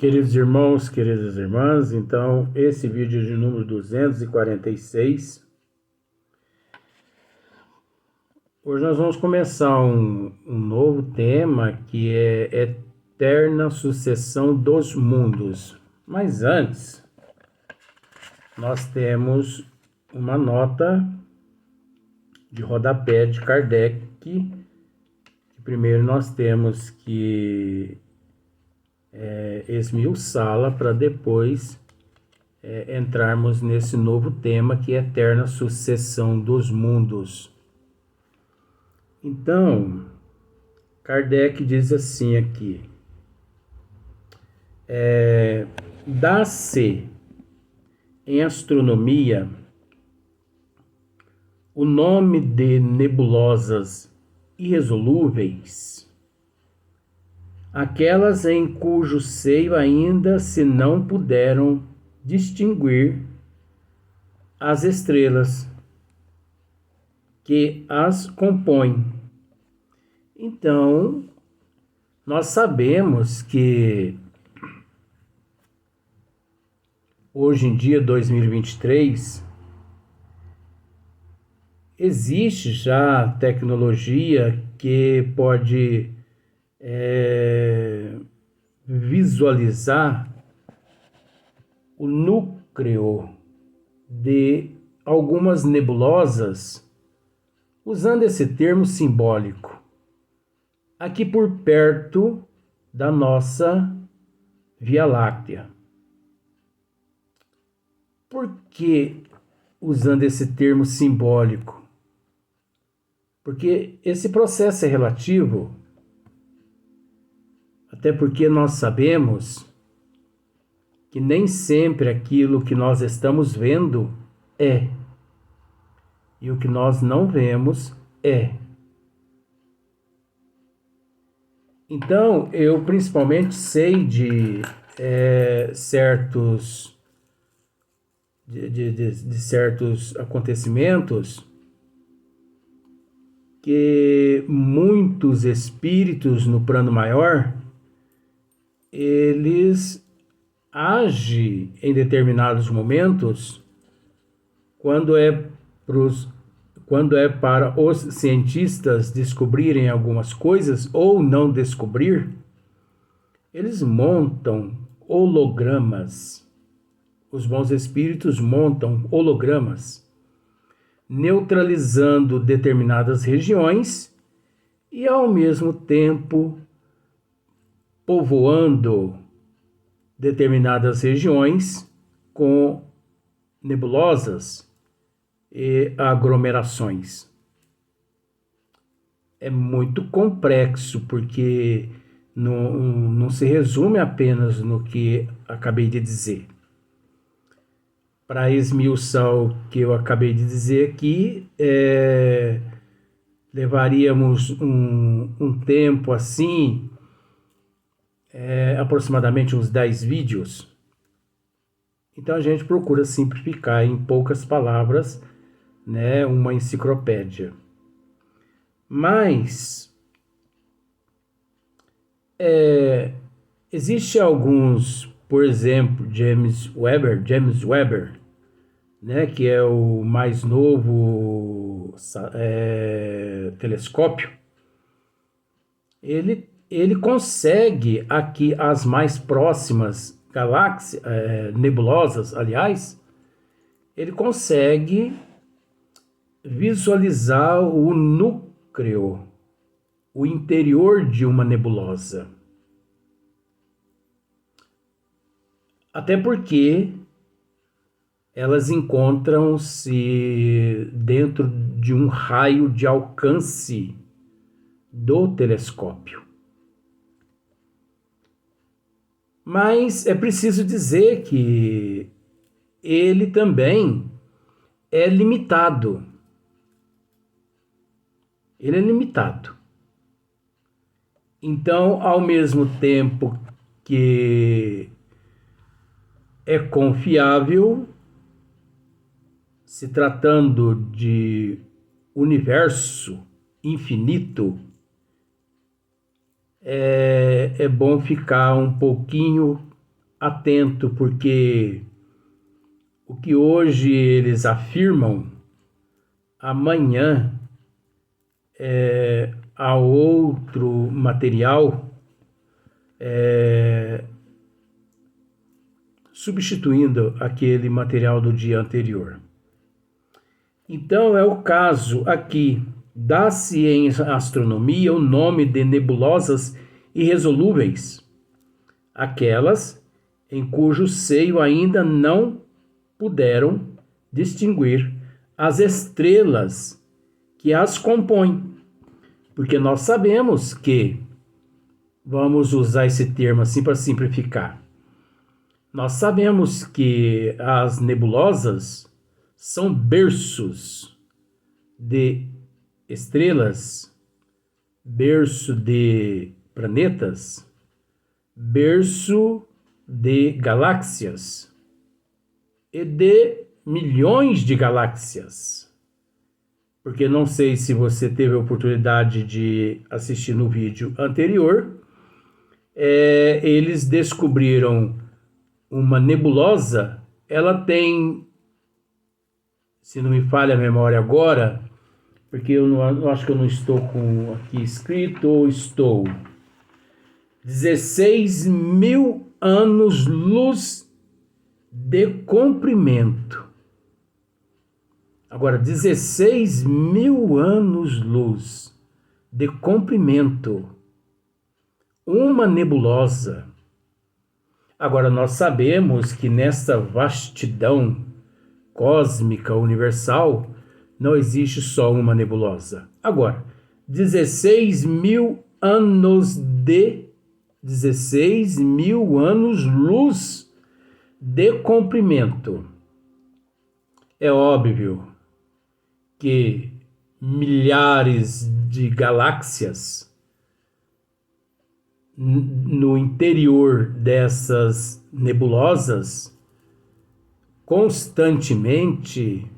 Queridos irmãos, queridas irmãs, então esse vídeo de número 246. Hoje nós vamos começar um novo tema que é Eterna Sucessão dos Mundos. Mas antes, nós temos uma nota de rodapé de Kardec, que primeiro nós temos que esmiuçá-la para depois entrarmos nesse novo tema que é Eterna Sucessão dos Mundos. Então, Kardec diz assim aqui: dá-se em astronomia o nome de nebulosas irresolúveis, aquelas em cujo seio ainda se não puderam distinguir as estrelas que as compõem. Então, nós sabemos que hoje em dia, 2023, existe já tecnologia que pode visualizar o núcleo de algumas nebulosas, usando esse termo simbólico, aqui por perto da nossa Via Láctea. Por que usando esse termo simbólico? Porque esse processo é relativo, até porque nós sabemos que nem sempre aquilo que nós estamos vendo é, e o que nós não vemos é. Então, eu principalmente sei de certos acontecimentos que muitos espíritos no plano maior, eles agem em determinados momentos quando é para os cientistas descobrirem algumas coisas ou não descobrir, eles montam hologramas. Os bons espíritos montam hologramas, neutralizando determinadas regiões e, ao mesmo tempo, povoando determinadas regiões com nebulosas e aglomerações. É muito complexo, porque não se resume apenas no que acabei de dizer. Para esmiuçar o que eu acabei de dizer aqui, levaríamos um tempo assim, aproximadamente uns 10 vídeos. Então a gente procura simplificar em poucas palavras, né, uma enciclopédia. Mas existe alguns, por exemplo, James Webb, né, que é o mais novo telescópio. Ele consegue aqui as mais próximas galáxias, nebulosas, aliás, ele consegue visualizar o núcleo, o interior de uma nebulosa. Até porque elas encontram-se dentro de um raio de alcance do telescópio. Mas é preciso dizer que ele também é limitado. Ele é limitado. Então, ao mesmo tempo que é confiável, se tratando de universo infinito, é bom ficar um pouquinho atento, porque o que hoje eles afirmam, amanhã há outro material substituindo aquele material do dia anterior. Então, é o caso aqui. Dá-se em astronomia o nome de nebulosas irresolúveis, aquelas em cujo seio ainda não puderam distinguir as estrelas que as compõem. Porque nós sabemos que, vamos usar esse termo assim para simplificar, nós sabemos que as nebulosas são berços de estrelas, berço de planetas, berço de galáxias e de milhões de galáxias. Porque não sei se você teve a oportunidade de assistir no vídeo anterior, eles descobriram uma nebulosa, ela tem, se não me falha a memória agora, porque eu acho que eu não estou com aqui escrito, ou estou, 16 mil anos-luz de comprimento. Agora, 16 mil anos-luz de comprimento. Uma nebulosa. Agora, nós sabemos que nessa vastidão cósmica universal não existe só uma nebulosa. Agora, 16 mil anos-luz de comprimento. É óbvio que milhares de galáxias no interior dessas nebulosas constantemente,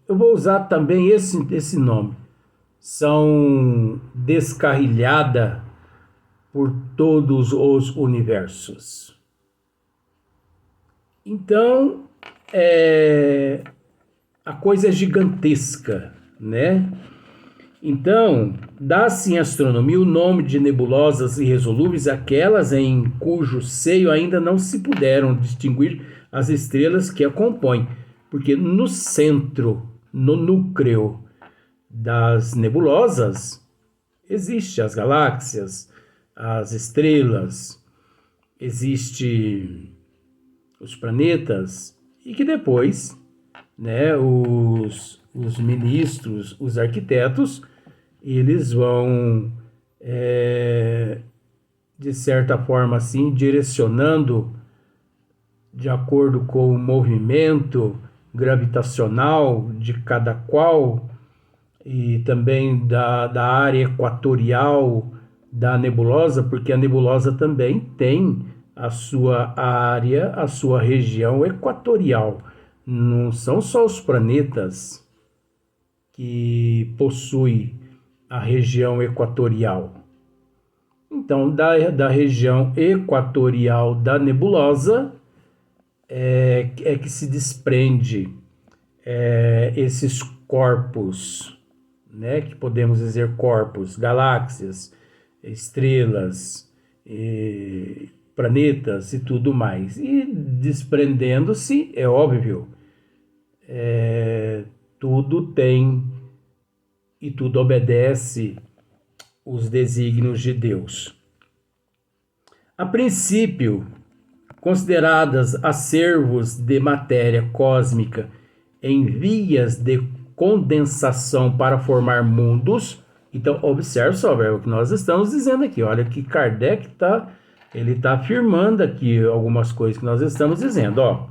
eu vou usar também esse nome, são descarrilhadas por todos os universos. Então, a coisa é gigantesca, né? Então, dá-se em astronomia o nome de nebulosas irresolúveis aquelas em cujo seio ainda não se puderam distinguir as estrelas que a compõem, porque no centro, no núcleo das nebulosas, existem as galáxias, as estrelas, existem os planetas, e que depois, né, os ministros, os arquitetos, eles vão, de certa forma assim, direcionando de acordo com o movimento gravitacional de cada qual e também da área equatorial da nebulosa, porque a nebulosa também tem a sua área, a sua região equatorial. Não são só os planetas que possuem a região equatorial. Então, da região equatorial da nebulosa é que se desprende esses corpos, né, que podemos dizer corpos, galáxias, estrelas, planetas e tudo mais. E desprendendo-se, é óbvio, tudo tem e tudo obedece os desígnios de Deus. A princípio, consideradas acervos de matéria cósmica em vias de condensação para formar mundos. Então, observe só, o que nós estamos dizendo aqui. Olha que Kardec está afirmando aqui algumas coisas que nós estamos dizendo. Ó.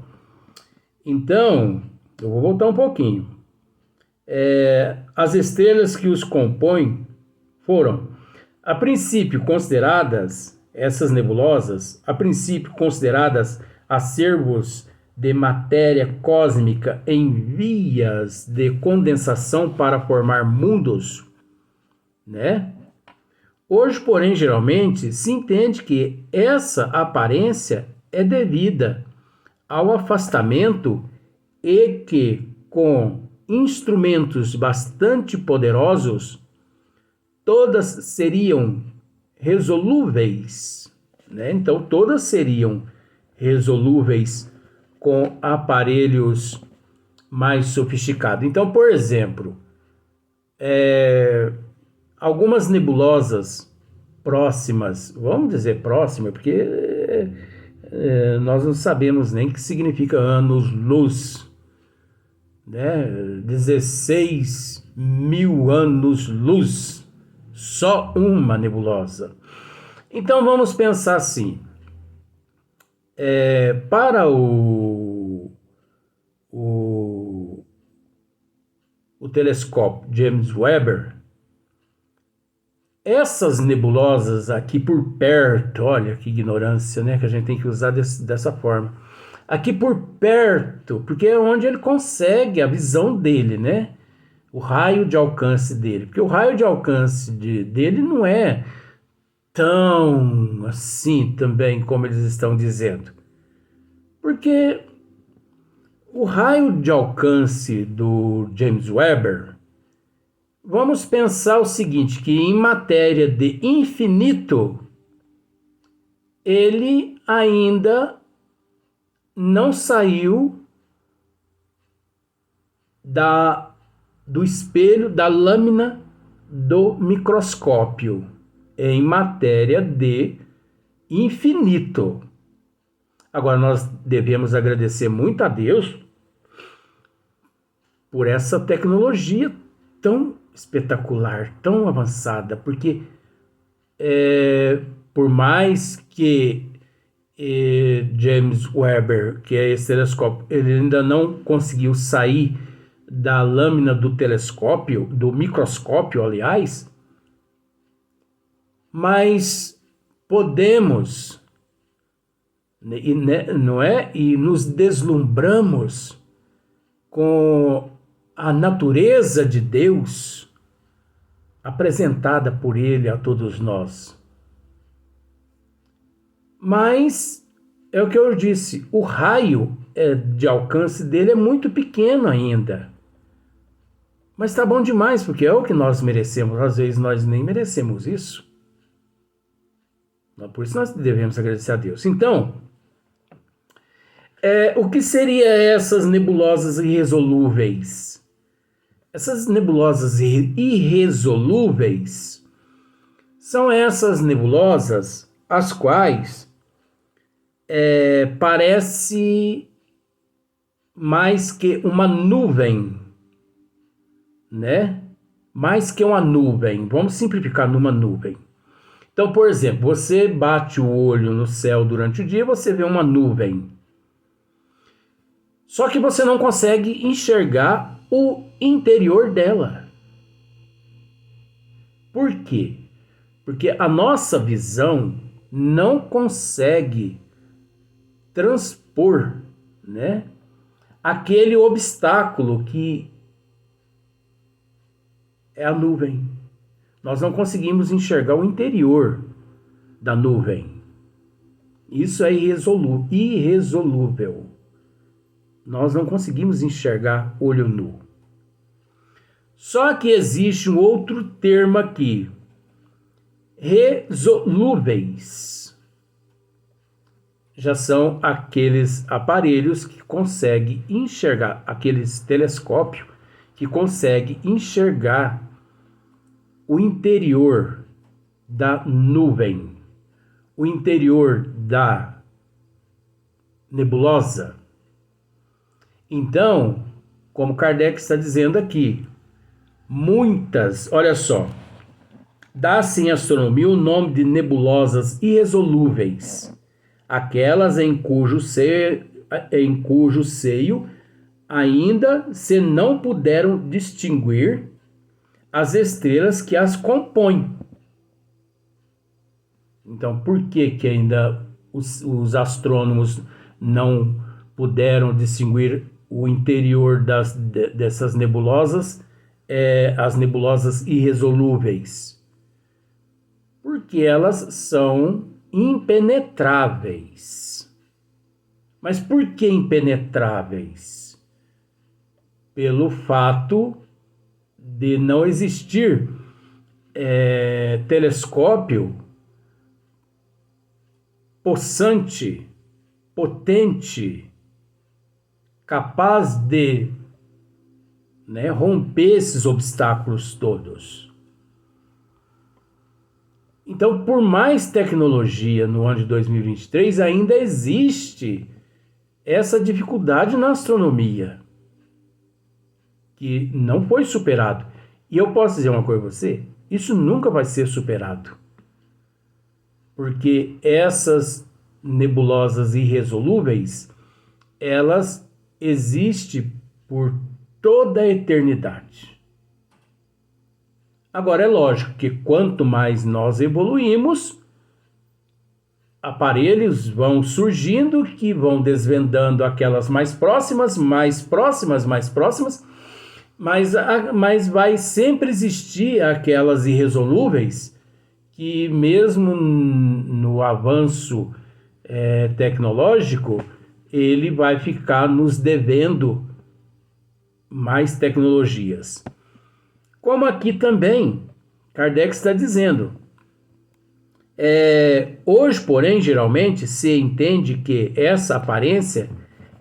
Então, eu vou voltar um pouquinho. As estrelas que os compõem foram, a princípio, consideradas, essas nebulosas, a princípio consideradas acervos de matéria cósmica em vias de condensação para formar mundos, né? Hoje, porém, geralmente se entende que essa aparência é devida ao afastamento e que, com instrumentos bastante poderosos, todas seriam resolúveis, né? Então, todas seriam resolúveis com aparelhos mais sofisticados. Então, por exemplo, algumas nebulosas próximas, vamos dizer próxima, porque nós não sabemos nem o que significa anos-luz, né? 16 mil anos-luz, só uma nebulosa. Então vamos pensar assim, para o telescópio James Webb, essas nebulosas aqui por perto, olha que ignorância, né? Que a gente tem que usar dessa forma. Aqui por perto, porque é onde ele consegue a visão dele, né? O raio de alcance dele. Porque o raio de alcance dele não é tão assim também como eles estão dizendo. Porque o raio de alcance do James Webb, vamos pensar o seguinte, que em matéria de infinito, ele ainda não saiu do espelho, da lâmina do microscópio, em matéria de infinito. Agora, nós devemos agradecer muito a Deus por essa tecnologia tão espetacular, tão avançada, porque por mais que James Webb, que é esse telescópio, ele ainda não conseguiu sair da lâmina do telescópio, do microscópio, aliás, mas podemos, não é? E nos deslumbramos com a natureza de Deus apresentada por Ele a todos nós. Mas é o que eu disse, o raio de alcance dele é muito pequeno ainda. Mas tá bom demais, porque é o que nós merecemos. Às vezes nós nem merecemos isso. Por isso nós devemos agradecer a Deus. Então, o que seriam essas nebulosas irresolúveis? Essas nebulosas irresolúveis são essas nebulosas as quais parece mais que uma nuvem, né? Mais que uma nuvem. Vamos simplificar numa nuvem. Então, por exemplo, você bate o olho no céu durante o dia e você vê uma nuvem. Só que você não consegue enxergar o interior dela. Por quê? Porque a nossa visão não consegue transpor, né, aquele obstáculo que é a nuvem. Nós não conseguimos enxergar o interior da nuvem. Isso é irresolúvel. Nós não conseguimos enxergar olho nu. Só que existe um outro termo aqui. Resolúveis. Já são aqueles aparelhos que conseguem enxergar, aqueles telescópios que conseguem enxergar o interior da nuvem, o interior da nebulosa. Então, como Kardec está dizendo aqui, muitas, olha só, dá-se em astronomia o nome de nebulosas irresolúveis, aquelas em cujo seio ainda se não puderam distinguir as estrelas que as compõem. Então, por que ainda os astrônomos não puderam distinguir o interior dessas nebulosas, as nebulosas irresolúveis? Porque elas são impenetráveis. Mas por que impenetráveis? Pelo fato de não existir telescópio possante, potente, capaz de romper esses obstáculos todos. Então, por mais tecnologia no ano de 2023, ainda existe essa dificuldade na astronomia, que não foi superado. E eu posso dizer uma coisa a você, isso nunca vai ser superado. Porque essas nebulosas irresolúveis, elas existem por toda a eternidade. Agora, é lógico que quanto mais nós evoluímos, aparelhos vão surgindo que vão desvendando aquelas mais próximas, mas vai sempre existir aquelas irresolúveis que mesmo no avanço tecnológico, ele vai ficar nos devendo mais tecnologias. Como aqui também, Kardec está dizendo, hoje, porém, geralmente se entende que essa aparência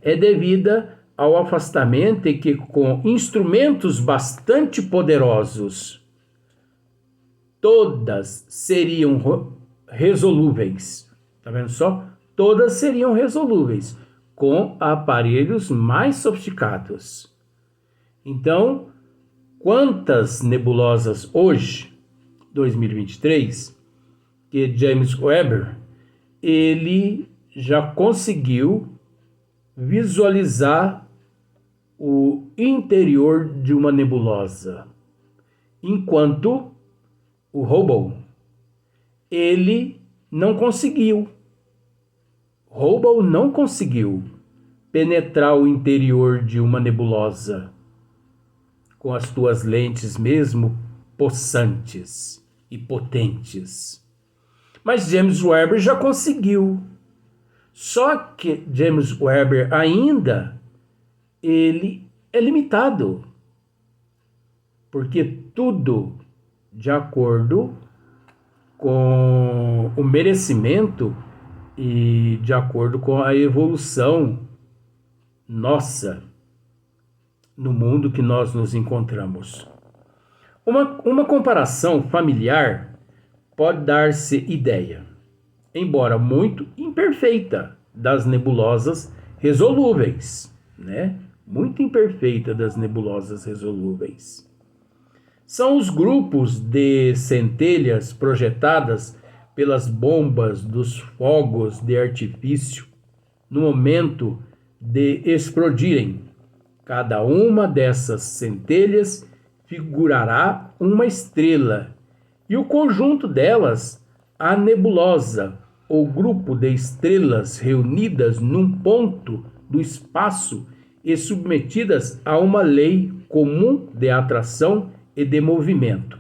é devida ao afastamento e que com instrumentos bastante poderosos, todas seriam resolúveis. Tá vendo só? Todas seriam resolúveis com aparelhos mais sofisticados. Então, quantas nebulosas hoje, 2023, que James Webb, ele já conseguiu visualizar o interior de uma nebulosa, enquanto o Hubble, ele não conseguiu. Hubble não conseguiu penetrar o interior de uma nebulosa com as suas lentes mesmo possantes e potentes. Mas James Webb já conseguiu. Só que James Webb ainda ele é limitado, porque tudo de acordo com o merecimento e de acordo com a evolução nossa no mundo que nós nos encontramos. Uma comparação familiar pode dar-se ideia, embora muito imperfeita, das nebulosas resolúveis, Muito imperfeita das nebulosas resolúveis. São os grupos de centelhas projetadas pelas bombas dos fogos de artifício no momento de explodirem. Cada uma dessas centelhas figurará uma estrela, e o conjunto delas, a nebulosa, ou grupo de estrelas reunidas num ponto do espaço e submetidas a uma lei comum de atração e de movimento.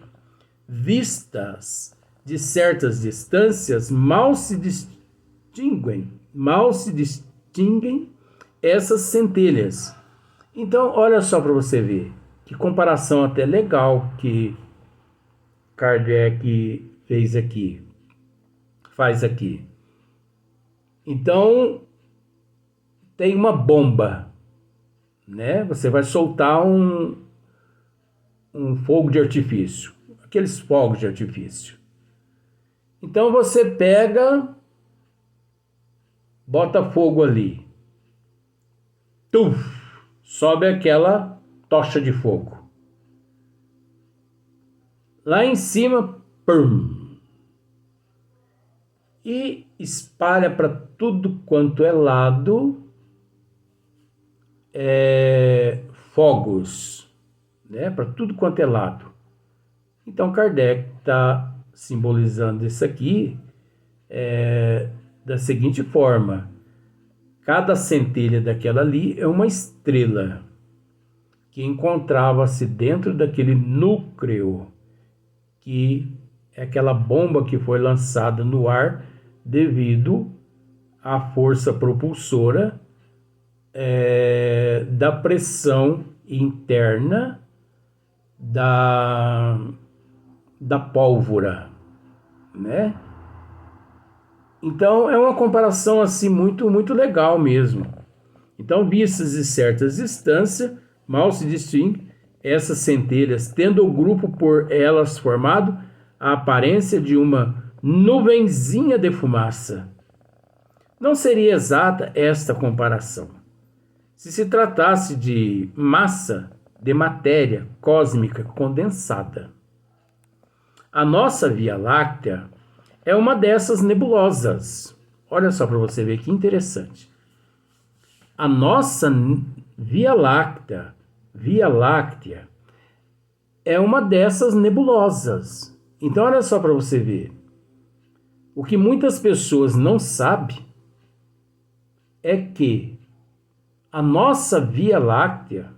Vistas de certas distâncias, mal se distinguem essas centelhas. Então, olha só para você ver, que comparação até legal que Kardec faz aqui. Então, tem uma bomba, Você vai soltar um fogo de artifício, aqueles fogos de artifício. Então você pega, bota fogo ali, sobe aquela tocha de fogo. Lá em cima, e espalha para tudo quanto é lado fogos, para tudo quanto é lado. Então Kardec está simbolizando isso aqui da seguinte forma: cada centelha daquela ali é uma estrela que encontrava-se dentro daquele núcleo que é aquela bomba que foi lançada no ar devido à força propulsora da pressão interna da pólvora, né? Então é uma comparação assim muito muito legal mesmo. Então, vistas de certas distâncias, mal se distingue essas centelhas, tendo o grupo por elas formado a aparência de uma nuvenzinha de fumaça. Não seria exata esta comparação se se tratasse de massa de matéria cósmica condensada. A nossa Via Láctea é uma dessas nebulosas. Olha só para você ver que interessante. A nossa Via Láctea é uma dessas nebulosas. Então, olha só para você ver. O que muitas pessoas não sabem é que a nossa Via Láctea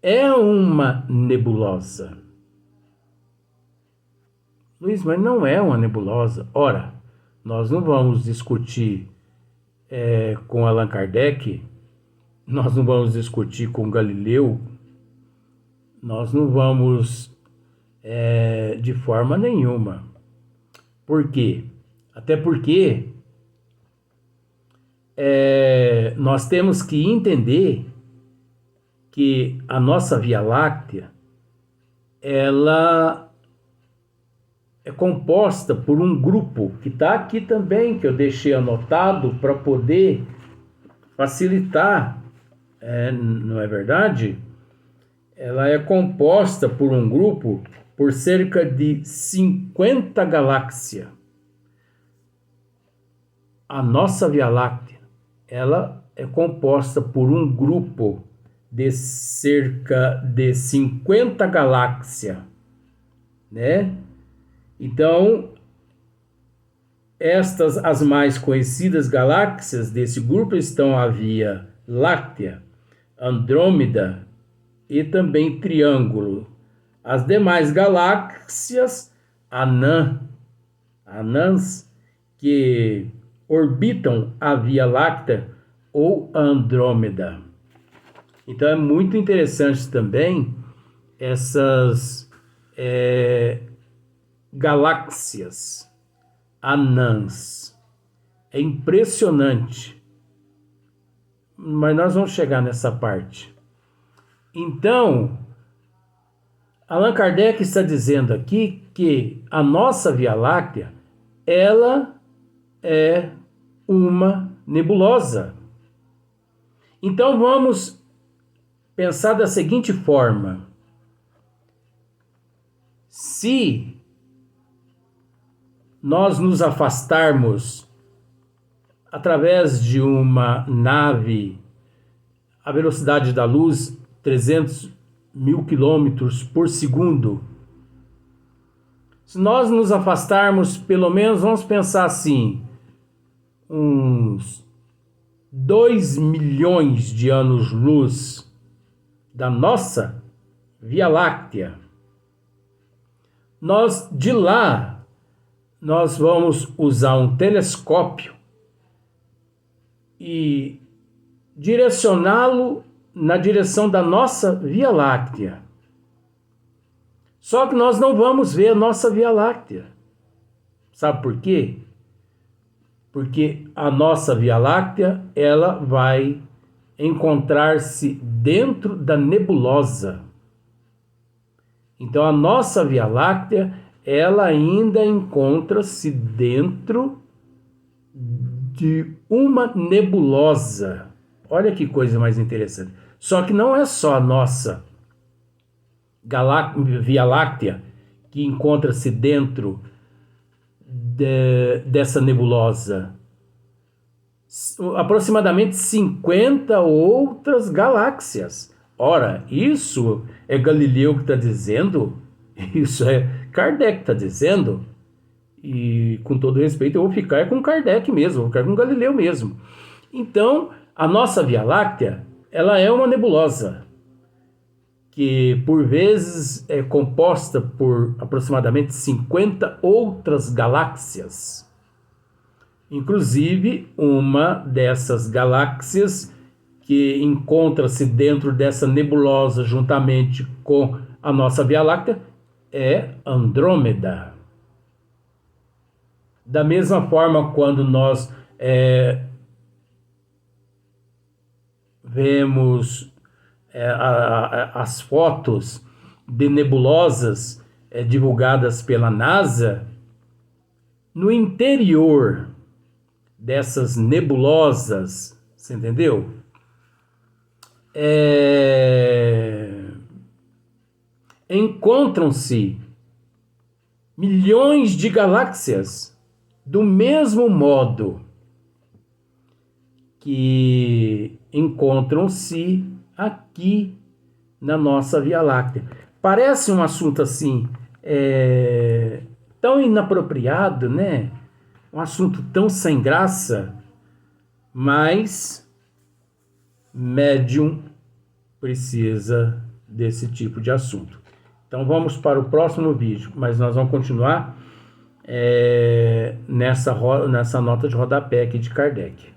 é uma nebulosa. Luiz, mas não é uma nebulosa. Ora, nós não vamos discutir com Allan Kardec, nós não vamos discutir com Galileu, nós não vamos de forma nenhuma. Por quê? Até porque nós temos que entender que a nossa Via Láctea, ela é composta por um grupo que está aqui também, que eu deixei anotado para poder facilitar, não é verdade? Ela é composta por um grupo por cerca de 50 galáxias. A nossa Via Láctea, ela é composta por um grupo de cerca de 50 galáxias, né? Então, as mais conhecidas galáxias desse grupo estão a Via Láctea, Andrômeda e também Triângulo. As demais galáxias, anãs, que orbitam a Via Láctea ou Andrômeda. Então é muito interessante também essas galáxias anãs. É impressionante. Mas nós vamos chegar nessa parte. Então, Allan Kardec está dizendo aqui que a nossa Via Láctea, ela é uma nebulosa. Então vamos pensar da seguinte forma: se nós nos afastarmos através de uma nave à velocidade da luz, 300.000 quilômetros por segundo, se nós nos afastarmos, pelo menos, vamos pensar assim, uns 2 milhões de anos-luz da nossa Via Láctea, de lá, nós vamos usar um telescópio e direcioná-lo na direção da nossa Via Láctea. Só que nós não vamos ver a nossa Via Láctea. Sabe por quê? Porque a nossa Via Láctea, ela vai encontrar-se dentro da nebulosa. Então a nossa Via Láctea, ela ainda encontra-se dentro de uma nebulosa. Olha que coisa mais interessante. Só que não é só a nossa Via Láctea que encontra-se dentro dessa nebulosa. Aproximadamente 50 outras galáxias. Ora, isso é Galileu que está dizendo? Isso é Kardec que está dizendo? E com todo respeito eu vou ficar com Kardec mesmo, vou ficar com Galileu mesmo. Então, a nossa Via Láctea, ela é uma nebulosa que por vezes é composta por aproximadamente 50 outras galáxias. Inclusive, uma dessas galáxias que encontra-se dentro dessa nebulosa juntamente com a nossa Via Láctea é Andrômeda. Da mesma forma, quando nós vemos as fotos de nebulosas divulgadas pela NASA, no interior dessas nebulosas, você entendeu? Encontram-se milhões de galáxias do mesmo modo que encontram-se aqui na nossa Via Láctea. Parece um assunto assim tão inapropriado, né? Um assunto tão sem graça, mas médium precisa desse tipo de assunto. Então vamos para o próximo vídeo, mas nós vamos continuar nessa nota de rodapé aqui de Kardec.